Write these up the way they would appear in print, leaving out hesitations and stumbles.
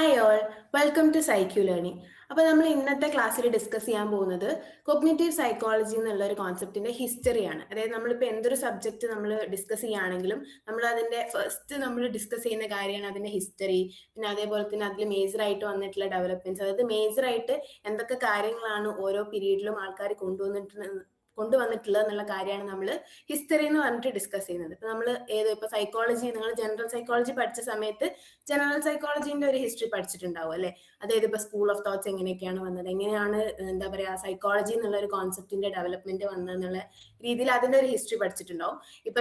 Hi all, welcome to PsyQ learning. അപ്പോൾ നമ്മൾ ഇന്നത്തെ ക്ലാസ്സിൽ ഡിസ്കസ് ചെയ്യാൻ പോകുന്നത് കോഗ്നിറ്റീവ് സൈക്കോളജി എന്നുള്ള ഒരു കോൺസെപ്റ്റിന്റെ ഹിസ്റ്ററിയാണ്. അതായത് നമ്മളിപ്പോൾ എന്തൊരു സബ്ജക്റ്റ് നമ്മൾ ഡിസ്കസ് ചെയ്യുകയാണെങ്കിലും നമ്മൾ അതിന്റെ ഫസ്റ്റ് നമ്മൾ ഡിസ്കസ് ചെയ്യുന്ന കാര്യമാണ് അതിന്റെ ഹിസ്റ്ററി. പിന്നെ അതേപോലെ തന്നെ അതിൽ മേജറായിട്ട് വന്നിട്ടുള്ള ഡെവലപ്മെന്റ്സ്, അതായത് മേജറായിട്ട് എന്തൊക്കെ കാര്യങ്ങളാണ് ഓരോ പീരീഡിലും ആൾക്കാർ കൊണ്ടുവന്നിട്ടുള്ളത് എന്നുള്ള കാര്യമാണ് നമ്മൾ ഹിസ്റ്ററി എന്ന് പറഞ്ഞിട്ട് ഡിസ്കസ് ചെയ്യുന്നത്. ഇപ്പൊ നമ്മൾ ഇപ്പൊ സൈക്കോളജി, നിങ്ങൾ ജനറൽ സൈക്കോളജി പഠിച്ച സമയത്ത് ജനറൽ സൈക്കോളജിന്റെ ഒരു ഹിസ്റ്ററി പഠിച്ചിട്ടുണ്ടാവും അല്ലെ. അതായത് ഇപ്പൊ സ്കൂൾ ഓഫ് തോട്ട്സ് എങ്ങനെയൊക്കെയാണ് വന്നത്, എങ്ങനെയാണ് എന്താ പറയാ സൈക്കോളജി എന്നുള്ള ഒരു കോൺസെപ്റ്റിന്റെ ഡെവലപ്മെന്റ് വന്നതെന്നുള്ള രീതിയിൽ അതിന്റെ ഒരു ഹിസ്റ്ററി പഠിച്ചിട്ടുണ്ടാവും. ഇപ്പൊ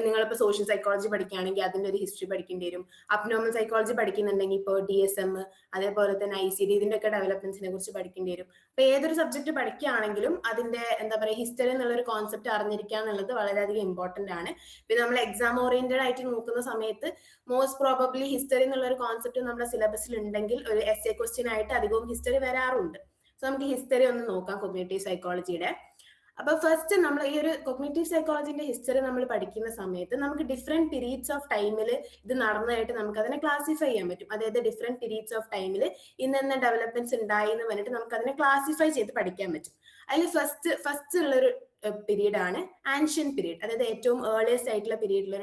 നിങ്ങളിപ്പോ സോഷ്യൽ സൈക്കോളജി പഠിക്കുകയാണെങ്കിൽ അതിന്റെ ഒരു ഹിസ്റ്ററി പഠിക്കേണ്ടി വരും. അബ്നോർമൽ സൈക്കോളജി പഠിക്കുന്നുണ്ടെങ്കിൽ ഇപ്പോൾ DSM, അതേപോലെ തന്നെ ICD, ഇതിന്റെ ഒക്കെ ഡെവലപ്മെന്റ്സിനെ കുറിച്ച് പഠിക്കേണ്ടി വരും. അപ്പൊ ഏതൊരു സബ്ജക്ട് പഠിക്കുകയാണെങ്കിലും അതിന്റെ എന്താ പറയുക ഹിസ്റ്ററി എന്നുള്ള ഒരു കോൺസെപ്റ്റ് അറിഞ്ഞിരിക്കുക എന്നുള്ളത് വളരെയധികം ഇമ്പോർട്ടന്റ് ആണ്. പിന്നെ നമ്മൾ എക്സാം ഓറിയന്റഡ് ആയിട്ട് നോക്കുന്ന സമയത്ത് മോസ്റ്റ് പ്രോബബ്ലി ഹിസ്റ്ററി എന്നുള്ള ഒരു കോൺസെപ്റ്റ് നമ്മുടെ സിലബസിൽ ഉണ്ടെങ്കിൽ ഒരു essay ക്വസ്റ്റ്യൻ ആയിട്ട് അധികവും ഹിസ്റ്ററി വരാറുണ്ട്. സോ നമുക്ക് ഹിസ്റ്ററി ഒന്ന് നോക്കാം കോഗ്നിറ്റീവ് സൈക്കോളജിയുടെ. അപ്പൊ ഫസ്റ്റ് നമ്മൾ ഈ ഒരു കോഗ്നിറ്റീവ് സൈക്കോളജിന്റെ ഹിസ്റ്ററി നമ്മൾ പഠിക്കുന്ന സമയത്ത് നമുക്ക് ഡിഫറെന്റ് പീരീഡ്സ് ഓഫ് ടൈമിൽ ഇത് നടന്നതായിട്ട് നമുക്ക് അതിനെ ക്ലാസിഫൈ ചെയ്യാൻ പറ്റും. അതായത് ഡിഫറെന്റ് പീരീഡ്സ് ഓഫ് ടൈമിൽ ഇന്ന ഡെവലപ്മെന്റ്സ് ഉണ്ടായി എന്ന് പറഞ്ഞിട്ട് നമുക്ക് അതിനെ ക്ലാസിഫൈ ചെയ്ത് പഠിക്കാൻ പറ്റും. അതിൽ ഫസ്റ്റ് ഉള്ളൊരു പീരീഡ് ആണ് ആൻഷ്യൻ പീരീഡ്. അതായത് ഏറ്റവും ഏർലിയസ്റ്റ് ആയിട്ടുള്ള പീരീഡിൽ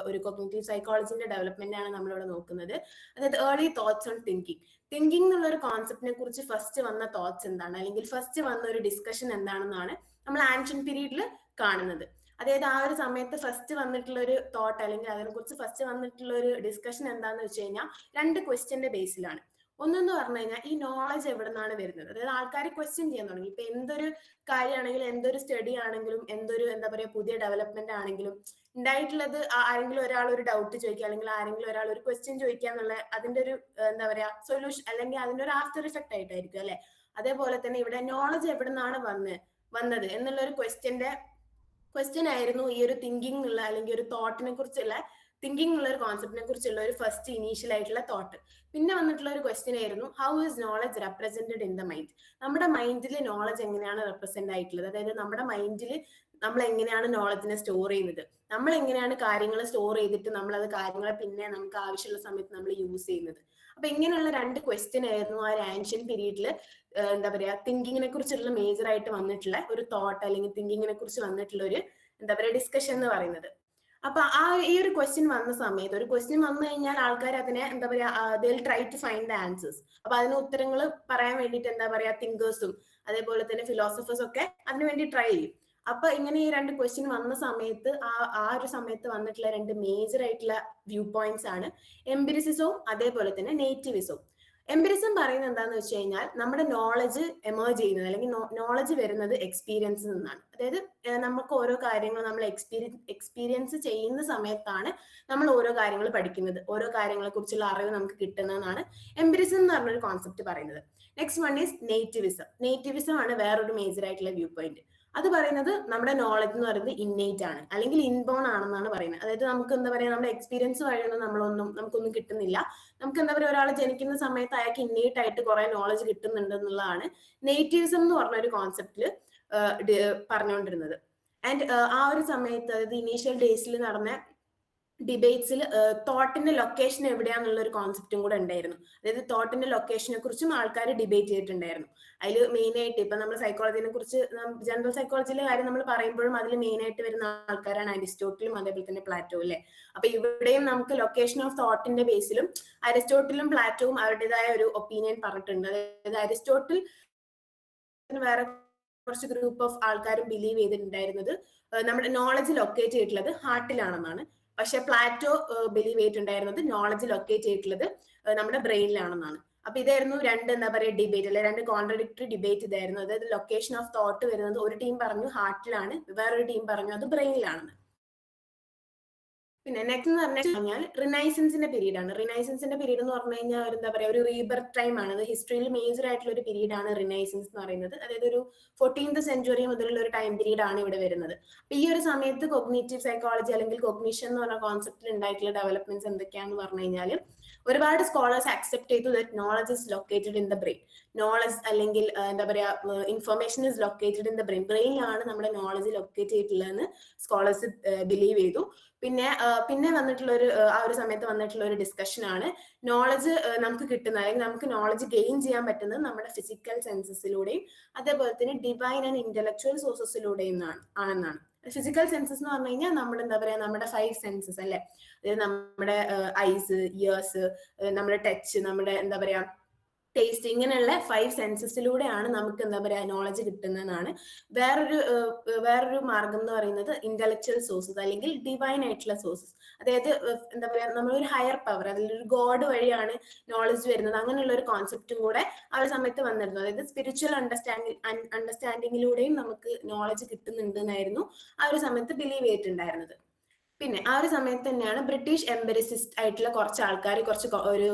ഒരു കോഗ്നിറ്റീവ് സൈക്കോളജിന്റെ ഡെവലപ്മെന്റ് ആണ് നമ്മളിവിടെ നോക്കുന്നത്. അതായത് ഏർലി തോട്ട്സ് ഓൺ തിങ്കിങ് എന്നുള്ള ഒരു കോൺസെപ്റ്റിനെ കുറിച്ച് ഫസ്റ്റ് വന്ന തോട്ട്സ് എന്താണ്, അല്ലെങ്കിൽ ഫസ്റ്റ് വന്ന ഒരു ഡിസ്കഷൻ എന്താണെന്നാണ് നമ്മൾ ആൻഷ്യൻ പീരീഡിൽ കാണുന്നത്. അതായത് ആ ഒരു സമയത്ത് ഫസ്റ്റ് വന്നിട്ടുള്ള ഒരു തോട്ട്, അല്ലെങ്കിൽ അതിനെ കുറിച്ച് ഫസ്റ്റ് വന്നിട്ടുള്ള ഒരു ഡിസ്കഷൻ എന്താണെന്ന് വെച്ച് കഴിഞ്ഞാൽ 2 ക്വസ്റ്റ്യന്റെ ബേസിലാണ്. ഒന്നെന്ന് പറഞ്ഞു കഴിഞ്ഞാൽ ഈ നോളജ് എവിടെ നിന്നാണ് വരുന്നത്. അതായത് ആൾക്കാർ ക്വസ്റ്റ്യൻ ചെയ്യാൻ തുടങ്ങി. ഇപ്പൊ എന്തൊരു കാര്യമാണെങ്കിലും, എന്തൊരു സ്റ്റഡി ആണെങ്കിലും, എന്തൊരു എന്താ പറയുക പുതിയ ഡെവലപ്മെന്റ് ആണെങ്കിലും ഉണ്ടായിട്ടുള്ളത് ആരെങ്കിലും ഒരാൾ ഒരു ഡൗട്ട് ചോദിക്കുക, അല്ലെങ്കിൽ ആരെങ്കിലും ഒരാൾ ഒരു ക്വസ്റ്റ്യൻ ചോദിക്കുക എന്നുള്ള അതിന്റെ ഒരു എന്താ പറയാ സൊല്യൂഷൻ, അല്ലെങ്കിൽ അതിന്റെ ഒരു ആഫ്റ്റർ ഇഫക്റ്റ് ആയിട്ടായിരിക്കും അല്ലെ. അതേപോലെ തന്നെ ഇവിടെ നോളജ് എവിടെ നിന്നാണ് വന്നത് എന്നുള്ള ഒരു ക്വസ്റ്റ്യൻ ആയിരുന്നു ഈ ഒരു തിങ്കിങ് എന്നുള്ള, അല്ലെങ്കിൽ ഒരു തോട്ടിനെ കുറിച്ചുള്ള തിങ്കിങ് ഉള്ള ഒരു കോൺസെപ്റ്റിനെ കുറിച്ചുള്ള ഒരു ഫസ്റ്റ് ഇനീഷ്യൽ ആയിട്ടുള്ള തോട്ട്. പിന്നെ വന്നിട്ടുള്ള ഒരു ക്വസ്റ്റ്യൻ ആയിരുന്നു how is knowledge represented in the mind. നമ്മുടെ മൈൻഡിൽ നോളജ് എങ്ങനെയാണ് റെപ്രസെന്റ് ആയിട്ടുള്ളത്. അതായത് നമ്മുടെ മൈൻഡിൽ നമ്മൾ എങ്ങനെയാണ് നോളജിനെ സ്റ്റോർ ചെയ്യുന്നത്, നമ്മൾ എങ്ങനെയാണ് കാര്യങ്ങൾ സ്റ്റോർ ചെയ്തിട്ട് നമ്മൾ അത് കാര്യങ്ങളെ പിന്നെ നമുക്ക് ആവശ്യമുള്ള സമയത്ത് നമ്മൾ യൂസ് ചെയ്യുന്നത്. അപ്പൊ ഇങ്ങനെയുള്ള 2 ക്വസ്റ്റ്യൻ ആയിരുന്നു ആ ഒരു ആൻഷ്യൻ പീരീഡിൽ എന്താ പറയാ തിങ്കിങ്ങിനെ കുറിച്ചുള്ള മേജർ ആയിട്ട് വന്നിട്ടുള്ള ഒരു തോട്ട്, അല്ലെങ്കിൽ തിങ്കിങ്ങിനെ കുറിച്ച് വന്നിട്ടുള്ള ഒരു എന്താ പറയാ ഡിസ്കഷൻ എന്ന് പറയുന്നത്. അപ്പൊ ഈ ഒരു ക്വസ്റ്റ്യൻ വന്ന സമയത്ത്, ഒരു ക്വസ്റ്റ്യൻ വന്നു കഴിഞ്ഞാൽ ആൾക്കാർ അതിനെ എന്താ പറയാ try to find the answers. അപ്പൊ അതിന് ഉത്തരങ്ങൾ പറയാൻ വേണ്ടിയിട്ട് എന്താ പറയാ തിങ്കേഴ്സും അതേപോലെ തന്നെ ഫിലോസഫേഴ്സും ഒക്കെ അതിനു വേണ്ടി ട്രൈ ചെയ്യും. അപ്പൊ ഇങ്ങനെ ഈ 2 ക്വസ്റ്റ്യൻ വന്ന സമയത്ത് ആ ഒരു സമയത്ത് വന്നിട്ടുള്ള 2 മേജർ ആയിട്ടുള്ള വ്യൂ പോയിന്റ്സ് ആണ് എംപിരിസിസവും അതേപോലെ തന്നെ നേറ്റിവിസവും. എംപിരിസം പറയുന്നത് എന്താന്ന് വെച്ച് കഴിഞ്ഞാൽ നമ്മുടെ നോളജ് എമേർജ് ചെയ്യുന്നത്, അല്ലെങ്കിൽ നോളജ് വരുന്നത് എക്സ്പീരിയൻസിൽ നിന്നാണ്. അതായത് നമുക്ക് ഓരോ കാര്യങ്ങൾ നമ്മൾ എക്സ്പീരിയൻസ് ചെയ്യുന്ന സമയത്താണ് നമ്മൾ ഓരോ കാര്യങ്ങൾ പഠിക്കുന്നത്, ഓരോ കാര്യങ്ങളെ കുറിച്ചുള്ള അറിവ് നമുക്ക് കിട്ടുന്നതെന്നാണ് എംപിരിസം എന്ന് പറഞ്ഞൊരു കോൺസെപ്റ്റ് പറയുന്നത്. നെക്സ്റ്റ് വൺ ഈസ് നേറ്റിവിസം ആണ് വേറൊരു മേജർ ആയിട്ടുള്ള വ്യൂ പോയിന്റ്. അത് പറയുന്നത് നമ്മുടെ നോളജ് എന്ന് പറയുന്നത് ഇന്നേറ്റ് ആണ്, അല്ലെങ്കിൽ ഇൻബോൺ ആണെന്നാണ് പറയുന്നത്. അതായത് നമുക്ക് എന്താ പറയാ നമ്മുടെ എക്സ്പീരിയൻസ് വഴിയൊന്നും നമുക്കൊന്നും കിട്ടുന്നില്ല. നമുക്ക് എന്താ പറയുക ഒരാൾ ജനിക്കുന്ന സമയത്ത് അയാൾക്ക് ഇന്നേറ്റ് ആയിട്ട് കുറെ നോളജ് കിട്ടുന്നുണ്ട് എന്നുള്ളതാണ് നേറ്റിവിസം എന്ന് പറഞ്ഞ ഒരു കോൺസെപ്റ്റിൽ പറഞ്ഞുകൊണ്ടിരുന്നത്. ആൻഡ് ആ ഒരു സമയത്ത്, അതായത് ഇനീഷ്യൽ ഡേയ്സിൽ നടന്ന ഡിബേറ്റ്സിൽ തോട്ടിന്റെ ലൊക്കേഷൻ എവിടെയാന്നുള്ള ഒരു കോൺസെപ്റ്റും കൂടെ ഉണ്ടായിരുന്നു. അതായത് തോട്ടിന്റെ ലൊക്കേഷനെ കുറിച്ചും ആൾക്കാർ ഡിബേറ്റ് ചെയ്തിട്ടുണ്ടായിരുന്നു. അതിൽ മെയിൻ ആയിട്ട് ഇപ്പൊ നമ്മൾ സൈക്കോളജിനെ കുറിച്ച്, ജനറൽ സൈക്കോളജിയിലെ കാര്യം നമ്മൾ പറയുമ്പോഴും അതിൽ മെയിൻ ആയിട്ട് വരുന്ന ആൾക്കാരാണ് അരിസ്റ്റോട്ടിലും അതേപോലെ തന്നെ പ്ലാറ്റോ അല്ലെ. അപ്പൊ ഇവിടെയും നമുക്ക് ലൊക്കേഷൻ ഓഫ് തോട്ടിന്റെ ബേസിലും അരിസ്റ്റോട്ടിലും പ്ലാറ്റോവും അവരുടേതായ ഒരു ഒപ്പീനിയൻ പറഞ്ഞിട്ടുണ്ട്. അതായത് അരിസ്റ്റോട്ടിൽ വേറെ കുറച്ച് ഗ്രൂപ്പ് ഓഫ് ആൾക്കാരും ബിലീവ് ചെയ്തിട്ടുണ്ടായിരുന്നത് നമ്മുടെ നോളജ് ലൊക്കേറ്റ് ചെയ്തിട്ടുള്ളത് ഹാർട്ടിലാണെന്നാണ്. പക്ഷെ പ്ലാറ്റോ ബിലീവ് ചെയ്തിട്ടുണ്ടായിരുന്നത് നോളജ് ലൊക്കേറ്റ് ചെയ്തിട്ടുള്ളത് നമ്മുടെ ബ്രെയിനിലാണെന്നാണ്. അപ്പൊ ഇതായിരുന്നു എന്താ പറയുക ഡിബേറ്റ്, അല്ലെ 2 കോൺട്രഡിക്ടറി ഡിബേറ്റ് ഇതായിരുന്നു. അതായത് ലൊക്കേഷൻ ഓഫ് തോട്ട് വരുന്നത് ഒരു ടീം പറഞ്ഞു ഹാർട്ടിലാണ്, വേറൊരു ടീം പറഞ്ഞു അത് ബ്രെയിനിലാണെന്ന്. പിന്നെ നെക്സ്റ്റ് എന്ന് പറഞ്ഞു കഴിഞ്ഞാൽ റിനൈസൻസിന്റെ പീരീഡ് ആണ്. റിനൈസൻസിന്റെ പീരീഡ് എന്ന് പറഞ്ഞു കഴിഞ്ഞാൽ എന്താ പറയുക ഒരു റീബർത്ത് ടൈം ആണ്. അത് ഹിസ്റ്ററിയിൽ മേജർ ആയിട്ടുള്ള ഒരു പീരീഡ് ആണ് റിനൈസൻസ് എന്ന് പറയുന്നത്. അതായത് ഒരു 14th സെഞ്ചുറി മുതലുള്ള ഒരു ടൈം പീരീഡ് ആണ് ഇവിടെ വരുന്നത്. അപ്പൊ ഈ ഒരു സമയത്ത് കോഗ്നിറ്റീവ് സൈക്കോളജി അല്ലെങ്കിൽ കോഗ്നിഷൻ എന്ന് പറഞ്ഞ കോൺസെപ്റ്റിൽ ഉണ്ടായിട്ടുള്ള ഡെവലപ്മെന്റ്സ് എന്തൊക്കെയാണെന്ന് പറഞ്ഞു കഴിഞ്ഞാൽ ഒരുപാട് സ്കോളേഴ്സ് അക്സെപ്റ്റ് ചെയ്തു that knowledge is located in the brain. Knowledge അല്ലെങ്കിൽ എന്താ പറയാ information is located in the ബ്രെയിനിലാണ് നമ്മുടെ നോളജ് ലൊക്കേറ്റ് ചെയ്തിട്ടുള്ളതെന്ന് സ്കോളേഴ്സ് ബിലീവ് ചെയ്തു. പിന്നെ പിന്നെ വന്നിട്ടുള്ള ആ ഒരു സമയത്ത് വന്നിട്ടുള്ള ഒരു ഡിസ്കഷൻ ആണ് നോളജ് നമുക്ക് കിട്ടുന്ന അല്ലെങ്കിൽ നമുക്ക് നോളജ് ഗെയിൻ ചെയ്യാൻ പറ്റുന്നത് നമ്മുടെ ഫിസിക്കൽ സെൻസസിലൂടെയും അതേപോലെ തന്നെ ഡിവൈൻ ആൻഡ് ഇന്റലക്ച്വൽ സോഴ്സസിലൂടെയും ആണെന്നാണ്. ഫിസിക്കൽ സെൻസസ് എന്ന് പറഞ്ഞു കഴിഞ്ഞാൽ നമ്മുടെ എന്താ പറയാ നമ്മുടെ 5 സെൻസസ് അല്ലെ, അതായത് നമ്മുടെ ഐസ്, ഇയേഴ്സ്, നമ്മുടെ ടച്ച്, നമ്മുടെ എന്താ പറയാ ടേസ്റ്റ്, ഇങ്ങനെയുള്ള 5 സെൻസസിലൂടെയാണ് നമുക്ക് എന്താ പറയാ നോളജ് കിട്ടുന്നതെന്നാണ്. വേറൊരു മാർഗം എന്ന് പറയുന്നത് ഇന്റലക്ച്വൽ സോഴ്സസ് അല്ലെങ്കിൽ ഡിവൈൻ ആയിട്ടുള്ള സോഴ്സസ്, അതായത് എന്താ പറയാ നമ്മളൊരു ഹയർ പവർ, അതിലൊരു ഗോഡ് വഴിയാണ് നോളജ് വരുന്നത്, അങ്ങനെയുള്ള ഒരു കോൺസെപ്റ്റും കൂടെ ആ ഒരു സമയത്ത് വന്നിരുന്നു. അതായത് സ്പിരിച്വൽ അണ്ടർസ്റ്റാൻഡിങ്ങിലൂടെയും നമുക്ക് നോളജ് കിട്ടുന്നുണ്ട് എന്നായിരുന്നു ആ ഒരു സമയത്ത് ബിലീവ് ചെയ്തിട്ടുണ്ടായിരുന്നത്. പിന്നെ ആ ഒരു സമയത്ത് തന്നെയാണ് ബ്രിട്ടീഷ് എംബറിസിസ്റ്റ് ആയിട്ടുള്ള കുറച്ച് ആൾക്കാർ ഒരു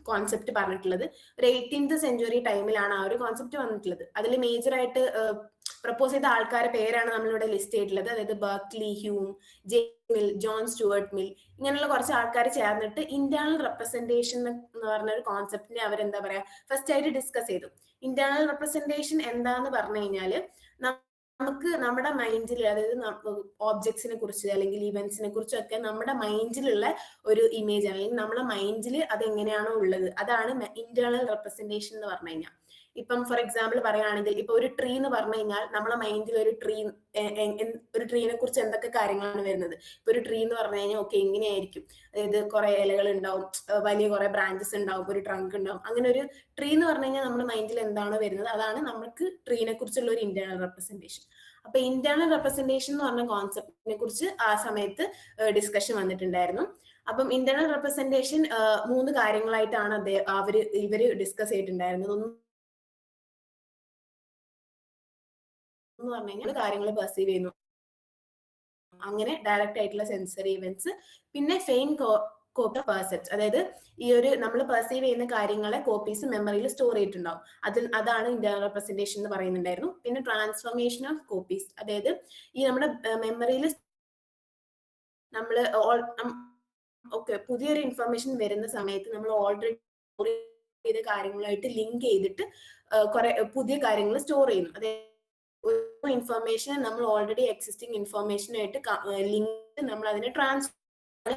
കോൺസെപ്റ്റ് പറഞ്ഞിട്ടുള്ളത്. ഒരു 18th സെഞ്ചുറി ടൈമിലാണ് ആ ഒരു കോൺസെപ്റ്റ് വന്നിട്ടുള്ളത്. അതിൽ മേജർ ആയിട്ട് പ്രപ്പോസ് ചെയ്ത ആൾക്കാരുടെ പേരാണ് നമ്മളിവിടെ ലിസ്റ്റ് ചെയ്തിട്ടുള്ളത്. അതായത് Berkeley, Hume, James Mill, John Stuart Mill, ഇങ്ങനെയുള്ള കുറച്ച് ആൾക്കാർ ചേർന്നിട്ട് ഇന്റേണൽ റെപ്രസെന്റേഷൻ എന്ന് പറഞ്ഞ ഒരു കോൺസെപ്റ്റിനെ അവരെന്താ പറയാ ഫസ്റ്റ് ആയിട്ട് ഡിസ്കസ് ചെയ്തു. ഇന്റേണൽ റെപ്രസെന്റേഷൻ എന്താന്ന് പറഞ്ഞു കഴിഞ്ഞാല് നമുക്ക് നമ്മുടെ മൈൻഡിൽ, അതായത് ഓബ്ജക്ട്സിനെ കുറിച്ച് അല്ലെങ്കിൽ ഇവന്റ്സിനെ കുറിച്ചൊക്കെ നമ്മുടെ മൈൻഡിലുള്ള ഒരു ഇമേജ് അല്ലെങ്കിൽ നമ്മുടെ മൈൻഡിൽ അതെങ്ങനെയാണോ ഉള്ളത് അതാണ് ഇന്റേണൽ റെപ്രസെന്റേഷൻ എന്ന് പറഞ്ഞു കഴിഞ്ഞാൽ. ഇപ്പം ഫോർ എക്സാമ്പിൾ പറയുകയാണെങ്കിൽ ഇപ്പൊ ഒരു ട്രീ എന്ന് പറഞ്ഞു കഴിഞ്ഞാൽ നമ്മളെ മൈൻഡിൽ ഒരു ട്രീനെ കുറിച്ച് എന്തൊക്കെ കാര്യങ്ങളാണ് വരുന്നത്. ഇപ്പൊ ഒരു ട്രീ എന്ന് പറഞ്ഞു കഴിഞ്ഞാൽ ഓക്കെ ഇങ്ങനെയായിരിക്കും, അതായത് കുറെ ഇലകൾ ഉണ്ടാവും, വലിയ കുറെ ബ്രാഞ്ചസ് ഉണ്ടാവും, ഒരു ട്രങ്ക് ഉണ്ടാവും. അങ്ങനെ ഒരു ട്രീ എന്ന് പറഞ്ഞു കഴിഞ്ഞാൽ നമ്മുടെ മൈൻഡിൽ എന്താണോ വരുന്നത് അതാണ് നമുക്ക് ട്രീനെ കുറിച്ചുള്ള ഒരു ഇന്റേണൽ റെപ്രസെന്റേഷൻ. അപ്പൊ ഇന്റേണൽ റെപ്രസെന്റേഷൻ എന്ന് പറഞ്ഞ കോൺസെപ്റ്റിനെ കുറിച്ച് ആ സമയത്ത് ഡിസ്കഷൻ വന്നിട്ടുണ്ടായിരുന്നു. അപ്പം ഇന്റേണൽ റെപ്രസെന്റേഷൻ 3 കാര്യങ്ങളായിട്ടാണ് ഇവര് ഡിസ്കസ് ചെയ്തിട്ടുണ്ടായിരുന്നത്. എന്ന് പറഞ്ഞു കഴിഞ്ഞാൽ കാര്യങ്ങൾ പെർസീവ് ചെയ്യുന്നു, അങ്ങനെ ഡയറക്റ്റ് ആയിട്ടുള്ള സെൻസറി ഇവന്റ്സ്. പിന്നെ ഫെയിൻ കോപ്പി പെർസെപ്റ്റ്, അതായത് ഈ ഒരു നമ്മൾ പെർസീവ് ചെയ്യുന്ന കാര്യങ്ങളെ കോപ്പീസ് മെമ്മറിയിൽ സ്റ്റോർ ചെയ്തിട്ടുണ്ടാവും, അതാണ് ഇന്റേണൽ റെപ്രസെന്റേഷൻ എന്ന് പറയുന്നുണ്ടായിരുന്നു. പിന്നെ ട്രാൻസ്ഫോർമേഷൻ ഓഫ് കോപ്പീസ്, അതായത് ഈ നമ്മുടെ മെമ്മറിയിൽ നമ്മൾ ഓക്കെ പുതിയൊരു ഇൻഫർമേഷൻ വരുന്ന സമയത്ത് നമ്മൾ ഓൾറെഡി സ്റ്റോർ ചെയ്ത കാര്യങ്ങളായിട്ട് ലിങ്ക് ചെയ്തിട്ട് കുറെ പുതിയ കാര്യങ്ങൾ സ്റ്റോർ ചെയ്യുന്നു. അതായത് ഒരു ഇൻഫർമേഷൻ നമ്മൾ ഓൾറെഡി എക്സിസ്റ്റിംഗ് ഇൻഫർമേഷനായിട്ട് ലിങ്ക് നമ്മൾ അതിനെ ട്രാൻസ്ഫർ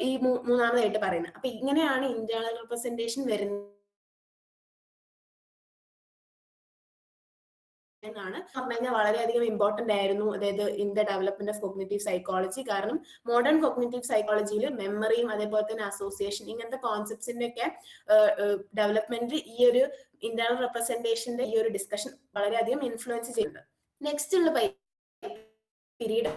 ഈ മൂന്നാമതായിട്ട് പറയുന്നത്. അപ്പൊ ഇങ്ങനെയാണ് ഇന്റേണൽ റെപ്രസെന്റേഷൻ വരുന്നത് എന്നാണ് പറഞ്ഞു കഴിഞ്ഞാൽ വളരെയധികം ഇമ്പോർട്ടന്റ് ആയിരുന്നു, അതായത് in the development of cognitive psychology. കാരണം മോഡേൺ കോഗ്നിറ്റീവ് സൈക്കോളജിയിൽ മെമ്മറിയും അതേപോലെ തന്നെ അസോസിയേഷൻ ഇങ്ങനത്തെ കോൺസെപ്റ്റ്സിന്റെ ഒക്കെ ഡെവലപ്മെന്റ് ഈ ഒരു ഇന്റേണൽ റെപ്രസെന്റേഷന്റെ ഈ ഒരു ഡിസ്കഷൻ വളരെയധികം ഇൻഫ്ലുവൻസ് ചെയ്യുന്നുണ്ട്. നെക്സ്റ്റ് ഉള്ള period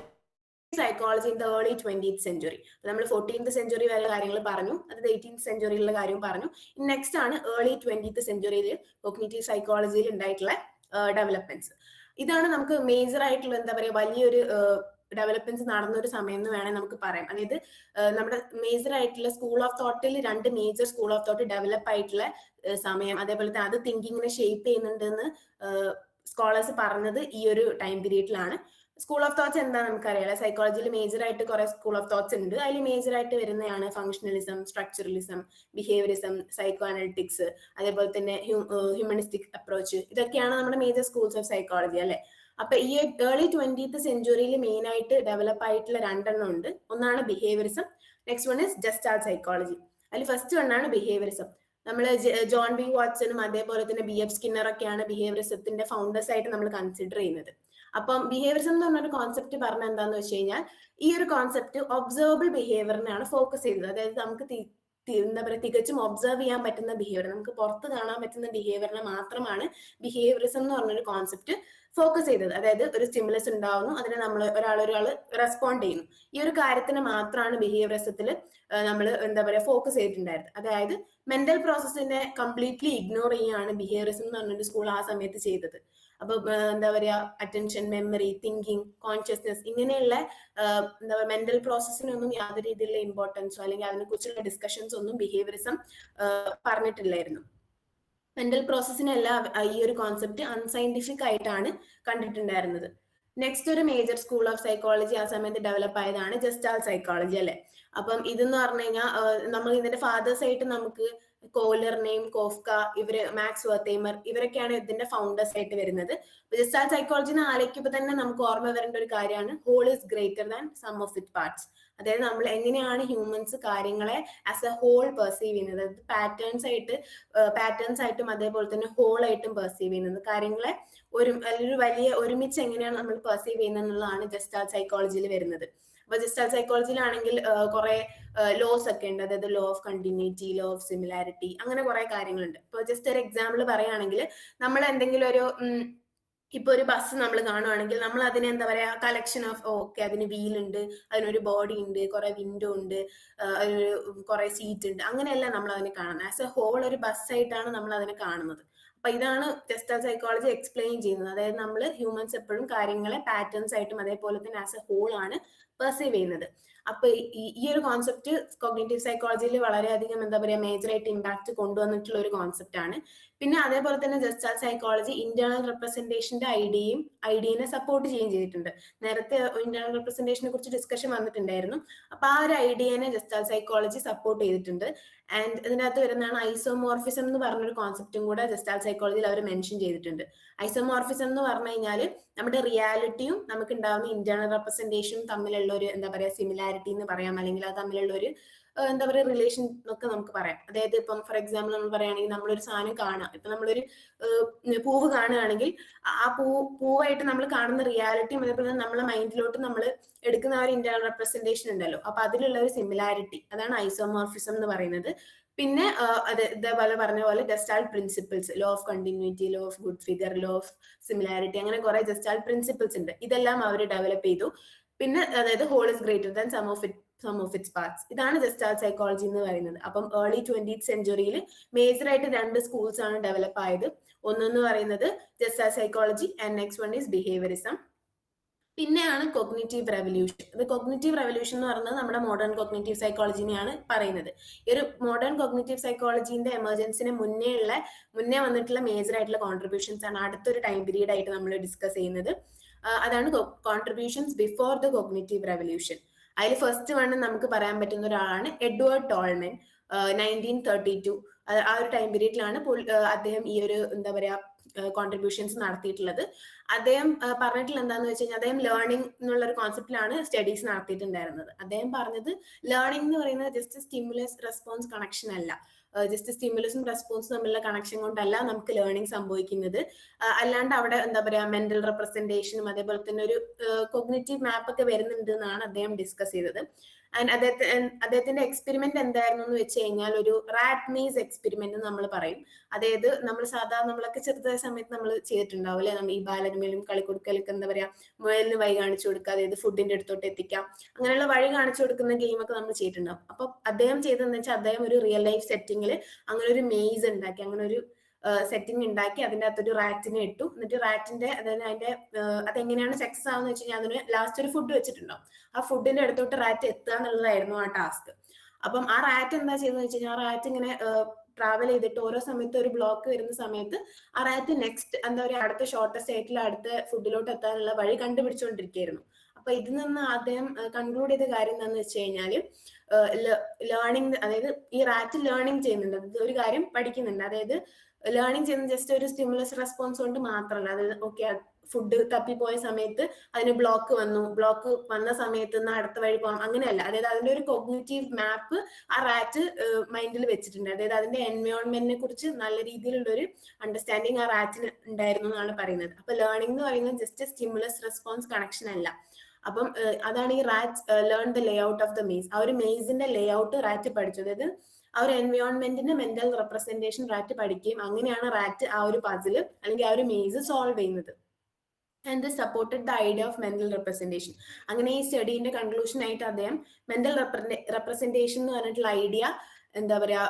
psychology in the early 20th century. നമ്മൾ 14th സെഞ്ചുറി വരെ കാര്യങ്ങൾ പറഞ്ഞു, അത് 18th സെഞ്ചുറിയിലുള്ള കാര്യം പറഞ്ഞു. നെക്സ്റ്റ് ആണ് ഏർലി 20th സെഞ്ചുറിയിൽ കോഗ്നിറ്റീവ് സൈക്കോളജിയിൽ ഉണ്ടായിട്ടുള്ള ഡെവലപ്മെന്റ്സ്. ഇതാണ് നമുക്ക് മേജർ ആയിട്ടുള്ള എന്താ പറയുക വലിയൊരു ഡെവലപ്മെന്റ്സ് നടന്ന ഒരു സമയം എന്ന് വേണേൽ നമുക്ക് പറയാം. അതായത് നമ്മുടെ മേജർ ആയിട്ടുള്ള സ്കൂൾ ഓഫ് തോട്ടിൽ 2 major school of thought develop ആയിട്ടുള്ള സമയം, അതേപോലെ തന്നെ അത് തിങ്കിങ്ങിനെ ഷേപ്പ് ചെയ്യുന്നുണ്ടെന്ന് സ്കോളേഴ്സ് പറഞ്ഞത് ഈ ഒരു ടൈം പീരീഡിലാണ്. സ്കൂൾ ഓഫ് തോട്ട്സ് എന്താ നമുക്കറിയാം, സൈക്കോളജിയിൽ മേജർ ആയിട്ട് കുറെ സ്കൂൾ ഓഫ് തോട്ട്സ് ഉണ്ട്. അതിൽ മേജർ ആയിട്ട് വരുന്നതാണ് functionalism, structuralism, behaviourism, psycho analytics, അതേപോലെ തന്നെ ഹ്യൂമനിസ്റ്റിക് അപ്രോച്ച്. ഇതൊക്കെയാണ് നമ്മുടെ മേജർ സ്കൂൾസ് ഓഫ് സൈക്കോളജി അല്ലെ. അപ്പൊ ഈ ഏർലി 20th സെഞ്ചുറിയിൽ മെയിൻ ആയിട്ട് ഡെവലപ്പ് ആയിട്ടുള്ള 2 എണ്ണം ഉണ്ട്. ഒന്നാണ് behaviourism, next one is gestalt psychology. അതിൽ ഫസ്റ്റ് വണ്ണാണ് ബിഹേവിയറിസം. നമ്മൾ ജോൺ ബി വാട്സണും അതേപോലെ തന്നെ BF സ്കിന്നറൊക്കെയാണ് ബിഹേവിയറിസത്തിന്റെ ഫൗണ്ടേഴ്സ് ആയിട്ട് നമ്മൾ കൺസിഡർ ചെയ്യുന്നത്. അപ്പം ബിഹേവിയറിസം എന്ന് പറഞ്ഞൊരു കോൺസെപ്റ്റ് പറഞ്ഞ എന്താന്ന് വെച്ച് കഴിഞ്ഞാൽ ഈ ഒരു കോൺസെപ്റ്റ് ഒബ്സർവബിൾ ബിഹേവിയറിനാണ് ഫോക്കസ് ചെയ്തത്. അതായത് നമുക്ക് എന്താ പറയുക തികച്ചും ഒബ്സർവ് ചെയ്യാൻ പറ്റുന്ന ബിഹേവിയർ, നമുക്ക് പുറത്ത് കാണാൻ പറ്റുന്ന ബിഹേവിയറിനെ മാത്രമാണ് ബിഹേവിയറിസം എന്ന് പറഞ്ഞൊരു കോൺസെപ്റ്റ് ഫോക്കസ് ചെയ്തത്. അതായത് ഒരു സ്റ്റിമുലസ് ഉണ്ടാവുന്നു, അതിനെ നമ്മൾ ഒരാൾ റെസ്പോണ്ട് ചെയ്യുന്നു. ഈ ഒരു കാര്യത്തിന് മാത്രമാണ് ബിഹേവിയറിസത്തിൽ നമ്മൾ എന്താ പറയുക ഫോക്കസ് ചെയ്തിട്ടുണ്ടായിരുന്നത്. അതായത് മെന്റൽ പ്രോസസ്സിനെ കംപ്ലീറ്റ്ലി ഇഗ്നോർ ചെയ്യാണ് ബിഹേവിയറിസം എന്ന് പറഞ്ഞൊരു സ്കൂൾ ആ സമയത്ത് ചെയ്തത്. അപ്പൊ എന്താ പറയാ അറ്റൻഷൻ, മെമ്മറി, തിങ്കിങ്, കോൺഷ്യസ്നെസ് ഇങ്ങനെയുള്ള എന്താ പറയുക മെന്റൽ പ്രോസസ്സിനൊന്നും യാതൊരു രീതിയിലുള്ള ഇമ്പോർട്ടൻസോ അല്ലെങ്കിൽ അതിനെ കുറിച്ചുള്ള ഡിസ്കഷൻസ് ഒന്നും ബിഹേവിയറിസം പറഞ്ഞിട്ടില്ലായിരുന്നു. മെന്റൽ പ്രോസസ്സിനെല്ലാം ഈ ഒരു കോൺസെപ്റ്റ് അൺസയന്റിഫിക് ആയിട്ടാണ് കണ്ടിട്ടുണ്ടായിരുന്നത്. നെക്സ്റ്റ് ഒരു മേജർ സ്കൂൾ ഓഫ് സൈക്കോളജി ആ സമയത്ത് ഡെവലപ്പ് ആയതാണ് ജസ്റ്റാൾട്ട് സൈക്കോളജി അല്ലെ. അപ്പം ഇതെന്ന് പറഞ്ഞു കഴിഞ്ഞാൽ നമ്മൾ ഇതിന്റെ ഫാദേഴ്സ് ആയിട്ട് നമുക്ക് കോലർനെയും കോഫ്ക, ഇവര് മാക്സ് വെർത്തേമർ, ഇവരൊക്കെയാണ് ഇതിന്റെ ഫൗണ്ടേഴ്സ് ആയിട്ട് വരുന്നത്. ജസ്റ്റാൾട്ട് സൈക്കോളജിനെ ആലോചിക്കുമ്പോൾ തന്നെ നമുക്ക് ഓർമ്മ വരേണ്ട ഒരു കാര്യമാണ് whole is greater than sum of it parts. അതായത് നമ്മൾ എങ്ങനെയാണ് ഹ്യൂമൻസ് കാര്യങ്ങളെ ആസ് എ ഹോൾ പെർസീവ് ചെയ്യുന്നത്, അതായത് പാറ്റേൺസ് ആയിട്ടും അതേപോലെ തന്നെ ഹോൾ ആയിട്ടും പെർസീവ് ചെയ്യുന്നത്, കാര്യങ്ങളെ ഒരു വലിയ ഒരുമിച്ച് എങ്ങനെയാണ് നമ്മൾ പെർസീവ് ചെയ്യുന്നത് എന്നുള്ളതാണ് ജസ്റ്റാൾട്ട് സൈക്കോളജിയിൽ വരുന്നത്. അപ്പൊ ജസ്റ്റാൾട്ട് സൈക്കോളജിയിലാണെങ്കിൽ കുറെ ലോസ് ഒക്കെ ഉണ്ട്, അതായത് law of continuity, law of similarity, അങ്ങനെ കുറെ കാര്യങ്ങളുണ്ട്. ഇപ്പൊ ജസ്റ്റ് ഒരു എക്സാമ്പിൾ പറയുകയാണെങ്കിൽ, നമ്മൾ എന്തെങ്കിലും ഒരു ഇപ്പൊ ഒരു ബസ് നമ്മൾ കാണുവാണെങ്കിൽ നമ്മൾ അതിനെ എന്താ പറയാ, കളക്ഷൻ ഓഫ് ഓക്കെ അതിന് വീൽ ഉണ്ട്, അതിനൊരു ബോഡി ഉണ്ട്, കുറെ വിൻഡോ ഉണ്ട്, അതിനൊരു കുറെ സീറ്റ് ഉണ്ട്, അങ്ങനെയല്ല നമ്മൾ അതിനെ കാണുന്നത്. ആസ് എ ഹോൾ ഒരു ബസ്സായിട്ടാണ് നമ്മൾ അതിനെ കാണുന്നത്. അപ്പൊ ഇതാണ് ജസ്റ്റാൾട്ട് സൈക്കോളജി എക്സ്പ്ലെയിൻ ചെയ്യുന്നത്. അതായത് നമ്മൾ ഹ്യൂമൻസ് എപ്പോഴും കാര്യങ്ങളെ പാറ്റേൺസ് ആയിട്ടും അതേപോലെ തന്നെ ആസ് എ ഹോൾ ആണ് പെർസീവ് ചെയ്യുന്നത്. അപ്പൊ ഈ ഒരു കോൺസെപ്റ്റ് കോഗ്നിറ്റീവ് സൈക്കോളജിയിൽ വളരെയധികം എന്താ പറയാ മേജർ ആയിട്ട് ഇമ്പാക്ട് കൊണ്ടുവന്നിട്ടുള്ള ഒരു കോൺസെപ്റ്റ് ആണ്. പിന്നെ അതേപോലെ തന്നെ ജസ്റ്റാൾട്ട് സൈക്കോളജി ഇന്റേണൽ റെപ്രസെന്റേഷന്റെ ഐഡിയനെ സപ്പോർട്ട് ചെയ്യുകയും ചെയ്തിട്ടുണ്ട്. നേരത്തെ ഇന്റേണൽ റെപ്രസെന്റേഷനെ കുറിച്ച് ഡിസ്കഷൻ വന്നിട്ടുണ്ടായിരുന്നു. അപ്പൊ ആ ഒരു ഐഡിയനെ ജസ്റ്റാൾട്ട് സൈക്കോളജി സപ്പോർട്ട് ചെയ്തിട്ടുണ്ട്. ആൻഡ് ഇതിനകത്ത് വരുന്നതാണ് ഐസോമോർഫിസം എന്ന് പറഞ്ഞൊരു കോൺസെപ്റ്റും കൂടെ ജസ്റ്റാൾട്ട് സൈക്കോളജിയിൽ അവർ മെൻഷൻ ചെയ്തിട്ടുണ്ട്. ഐസോമോർഫിസം എന്ന് പറഞ്ഞു കഴിഞ്ഞാൽ നമ്മുടെ റിയാലിറ്റിയും നമുക്ക് ഉണ്ടാവുന്ന ഇന്റേണൽ റെപ്രസെന്റേഷനും തമ്മിലുള്ള ഒരു എന്താ പറയാ സിമിലാരിറ്റി എന്ന് പറയാം, അല്ലെങ്കിൽ അത് തമ്മിലുള്ള ഒരു എന്താ പറയുക റിലേഷൻ എന്നൊക്കെ നമുക്ക് പറയാം. അതായത് ഇപ്പം ഫോർ എക്സാമ്പിൾ നമ്മൾ പറയുകയാണെങ്കിൽ നമ്മളൊരു സാധനം കാണാം, ഇപ്പൊ നമ്മളൊരു പൂവ് കാണുകയാണെങ്കിൽ ആ പൂവായിട്ട് നമ്മൾ കാണുന്ന റിയാലിറ്റിയും അതേപോലെ നമ്മളെ മൈൻഡിലോട്ട് നമ്മൾ എടുക്കുന്ന ആ ഒരു ഇന്റേണൽ റെപ്രസെന്റേഷൻ ഉണ്ടല്ലോ, അപ്പൊ അതിലുള്ള ഒരു സിമിലാരിറ്റി, അതാണ് ഐസോമോർഫിസം എന്ന് പറയുന്നത്. പിന്നെ അത് ഇതേപോലെ പറഞ്ഞ പോലെ gestalt principles, law of continuity, law of good figure, law of similarity, അങ്ങനെ കുറെ ജസ്റ്റാൾട്ട് പ്രിൻസിപ്പിൾസ് ഉണ്ട്. ഇതെല്ലാം അവർ ഡെവലപ്പ് ചെയ്തു. പിന്നെ അതായത് whole is greater than sum of its parts, ഇതാണ് ജസ്റ്റാൾട്ട് സൈക്കോളജി എന്ന് പറയുന്നത്. അപ്പം ഏർലി 20th സെഞ്ചുറിയിൽ മേജർ ആയിട്ട് 2 സ്കൂൾസ് ആണ് ഡെവലപ്പ് ആയത്. ഒന്നെന്ന് പറയുന്നത് gestalt psychology and next one is behaviourism. പിന്നെയാണ് കോഗ്നിറ്റീവ് റെവല്യൂഷൻ. ഇത് കോഗ്നിറ്റീവ് റെവല്യൂഷൻ എന്ന് പറയുന്നത് നമ്മുടെ മോഡേൺ കോഗ്നിറ്റീവ് സൈക്കോളജിനെയാണ് പറയുന്നത്. ഈ ഒരു മോഡേൺ കോഗ്നിറ്റീവ് സൈക്കോളജിന്റെ എമർജൻസിന് മുന്നേ വന്നിട്ടുള്ള മേജർ ആയിട്ടുള്ള കോൺട്രിബ്യൂഷൻസ് ആണ് അടുത്തൊരു ടൈം പീരീഡ് ആയിട്ട് നമ്മൾ ഡിസ്കസ് ചെയ്യുന്നത്. അതാണ് contributions before the cognitive revolution. അതിൽ ഫസ്റ്റ് വൺ നമുക്ക് പറയാൻ പറ്റുന്ന ഒരാളാണ് എഡ്വേർഡ് ടോൾമൻ. 1932 ആ ഒരു ടൈം പീരീഡിലാണ് അദ്ദേഹം ഈ ഒരു എന്താ പറയാ കോൺട്രിബ്യൂഷൻസ് നടത്തിയിട്ടുള്ളത്. അദ്ദേഹം പറഞ്ഞിട്ടുള്ള എന്താന്ന് വെച്ച് കഴിഞ്ഞാൽ അദ്ദേഹം ലേണിംഗ് എന്നുള്ള ഒരു കോൺസെപ്റ്റിലാണ് സ്റ്റഡീസ് നടത്തിയിട്ടുണ്ടായിരുന്നത്. അദ്ദേഹം പറഞ്ഞത് ലേണിംഗ് എന്ന് പറയുന്നത് ജസ്റ്റ് സ്റ്റിമുലസ് റെസ്പോൺസ് കണക്ഷൻ അല്ല, ജസ്റ്റ് സ്റ്റിമുലസും റെസ്പോൺസും തമ്മിലുള്ള കണക്ഷൻ കൊണ്ടല്ല നമുക്ക് ലേണിംഗ് സംഭവിക്കുന്നത്. അല്ലാണ്ട് അവിടെ എന്താ പറയാ മെന്റൽ റെപ്രസെന്റേഷനും അതേപോലെ തന്നെ ഒരു കോഗ്നിറ്റീവ് മാപ്പ് ഒക്കെ വരുന്നുണ്ട് എന്നാണ് അദ്ദേഹം ഡിസ്കസ് ചെയ്തത്. ആൻഡ് അദ്ദേഹത്തിന്റെ എക്സ്പെരിമെന്റ് എന്തായിരുന്നു എന്ന് വെച്ച് കഴിഞ്ഞാൽ ഒരു റാറ്റ് മീസ് എക്സ്പെരിമെന്റ് എന്ന് നമ്മൾ പറയും. അതായത് നമ്മൾ സാധാരണ നമ്മളൊക്കെ ചെറുതായ സമയത്ത് നമ്മൾ ചെയ്തിട്ടുണ്ടാവും അല്ലെ, നമ്മൾ ഈ ബാലരമയിലും കളിക്കൊടുക്കലൊക്കെ എന്താ പറയാ മുയലിന് വഴി കാണിച്ചു കൊടുക്കുക, അതായത് ഫുഡിന്റെ അടുത്തോട്ട് എത്തിക്കാം, അങ്ങനെയുള്ള വഴി കാണിച്ചു കൊടുക്കുന്ന ഗെയിമൊക്കെ നമ്മൾ ചെയ്തിട്ടുണ്ടാവും. അപ്പൊ അദ്ദേഹം ചെയ്തതെന്ന് വെച്ചാൽ അദ്ദേഹം ഒരു റിയൽ ലൈഫ് സെറ്റിംഗിൽ അങ്ങനെ ഒരു മെയ്സ് ഉണ്ടാക്കി, അങ്ങനെ ഒരു സെറ്റിംഗ് ഉണ്ടാക്കി അതിന്റെ അകത്തൊരു റാറ്റിനെ ഇട്ടു. എന്നിട്ട് റാറ്റിന്റെ അതായത് അതിന്റെ അതെങ്ങനെയാണ് സക്സസ് ആവുന്ന വെച്ച് കഴിഞ്ഞാൽ അതിന് ലാസ്റ്റ് ഒരു ഫുഡ് വെച്ചിട്ടുണ്ടാവും. ആ ഫുഡിന്റെ അടുത്തോട്ട് റാറ്റ് എത്തുക എന്നുള്ളതായിരുന്നു ആ ടാസ്ക്. അപ്പം ആ റാറ്റ് എന്താ ചെയ്തെന്ന് വെച്ച് കഴിഞ്ഞാൽ ആ റാറ്റ് ഇങ്ങനെ ട്രാവൽ ചെയ്തിട്ട് ഓരോ സമയത്ത് ഒരു ബ്ലോക്ക് വരുന്ന സമയത്ത് ആ റാറ്റ് നെക്സ്റ്റ് എന്താ പറയുക അടുത്ത ഷോർട്ടസ്റ്റ് ആയിട്ടുള്ള അടുത്ത ഫുഡിലോട്ട് എത്താനുള്ള വഴി കണ്ടുപിടിച്ചുകൊണ്ടിരിക്കുകയായിരുന്നു. അപ്പൊ ഇതിൽ നിന്ന് അദ്ദേഹം കൺക്ലൂഡ് ചെയ്ത കാര്യം എന്താണെന്ന് വെച്ച് കഴിഞ്ഞാൽ ലേണിംഗ്, അതായത് ഈ റാറ്റ് ലേണിംഗ് ചെയ്യുന്നുണ്ട്, ഒരു കാര്യം പഠിക്കുന്നുണ്ട്. അതായത് ലേണിംഗ് ചെയ്യുന്നത് ജസ്റ്റ് ഒരു സ്റ്റിമുലസ് റെസ്പോൺസ് കൊണ്ട് മാത്രമല്ല. അതായത് ഓക്കെ ഫുഡ് തപ്പിപ്പോയ സമയത്ത് അതിന് ബ്ലോക്ക് വന്ന സമയത്ത് നിന്ന് അടുത്ത വഴി പോകാം, അങ്ങനെയല്ല. അതായത് അതിന്റെ ഒരു കോഗ്നിറ്റീവ് മാപ്പ് ആ റാറ്റ് മൈൻഡിൽ വെച്ചിട്ടുണ്ട്. അതായത് അതിന്റെ എൻവയോൺമെന്റിനെ കുറിച്ച് നല്ല രീതിയിലുള്ള ഒരു അണ്ടർസ്റ്റാൻഡിങ് ആ റാറ്റിന് ഉണ്ടായിരുന്നു എന്നാണ് പറയുന്നത്. അപ്പൊ ലേണിംഗ് എന്ന് പറയുന്നത് ജസ്റ്റ് സ്റ്റിമുലസ് റെസ്പോൺസ് കണക്ഷൻ അല്ല. അപ്പം അതാണ് ഈ rat learn the Leh out of the maze. ആ ഒരു മെയ്സിന്റെ ലേ ഔട്ട് റാറ്റ് പഠിച്ചു. അതായത് ആ ഒരു എൻവയോൺമെന്റിന്റെ മെന്റൽ റെപ്രസെന്റേഷൻ റാറ്റ് പഠിക്കുകയും അങ്ങനെയാണ് റാറ്റ് ആ ഒരു പസില് അല്ലെങ്കിൽ ആ ഒരു മെയ്സ് സോൾവ് ചെയ്യുന്നത്. And this supported the idea of mental representation. അങ്ങനെ ഈ സ്റ്റഡീന്റെ കൺക്ലൂഷൻ ആയിട്ട് അദ്ദേഹം മെന്റൽ റെപ്രസെന്റേഷൻ എന്ന് പറഞ്ഞിട്ടുള്ള ഐഡിയ എന്താ പറയാ